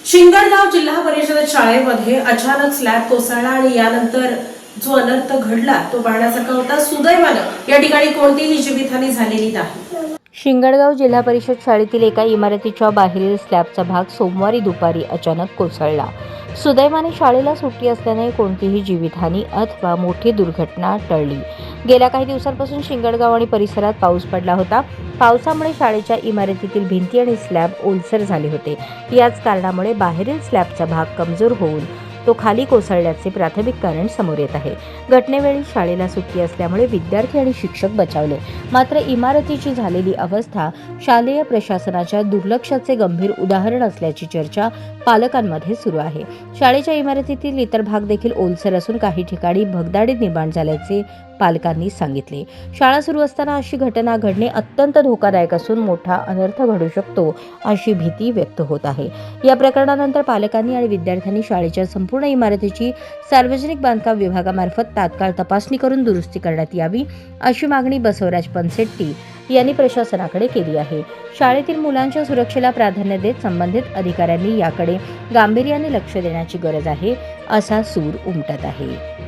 शिंगणगाव जिल्हा परिषद शाळेमध्ये अचानक स्लॅब कोसळला आणि यानंतर जो अनर्थ घडला तो पाहण्यासारखा होता। सुदैवानं या ठिकाणी कोणतीही जीवितहानी झालेली नाही। शिंगणगाव जिल्हा परिषद शाळेतील एका इमारतीच्या बाहेरील स्लॅबचा भाग सोमवारी दुपारी अचानक कोसळला। सुदैवाने शाळेला सुट्टी असल्याने कोणतीही जीवितहानी अथवा मोठी दुर्घटना टळली। गेल्या काही दिवसांपासून शिंगणगाव आणि परिसरात पाऊस पडला होता। पावसामुळे शाळेच्या इमारतीतील भिंती आणि स्लॅब ओलसर झाले होते। याच कारणामुळे बाहेरील स्लॅबचा भाग कमजोर होऊन तो खाली कोसळल्याचे प्राथमिक कारण समोर येत आहे। घटनेवेळी शाळेला सुट्टी असल्यामुळे विद्यार्थी आणि शिक्षक बचावले, मात्र इमारतीची झालेली अवस्था शालेय प्रशासनाच्या दुर्लक्षाचे गंभीर उदाहरण असल्याची चर्चा पालकांमध्ये सुरू आहे। शाळेच्या इमारतीतील इतर भाग देखील ओलसर असून काही ठिकाणी भगदाडी निर्माण झाल्याचे पालकांनी सांगितले। शाळा सुरू असताना अशी घटना घडणे अत्यंत धोकादायक असून मोठा अनर्थ घडू शकतो अशी भीती व्यक्त होत आहे। या प्रकरणानंतर पालकांनी आणि विद्यार्थ्यांनी शाळेच्या संपूर्ण इमारतीची सार्वजनिक बांधकाम विभागामार्फत तात्काळ तपासणी करून दुरुस्ती करण्यात यावी अशी मागणी बसवराज पनसेट्टी यांनी प्रशासनाकडे केली आहे। शाळेतील मुलांच्या सुरक्षेला प्राधान्य देत संबंधित अधिकाऱ्यांनी याकडे गांभीर्याने लक्ष देण्याची गरज आहे असा सूर उमटत आहे।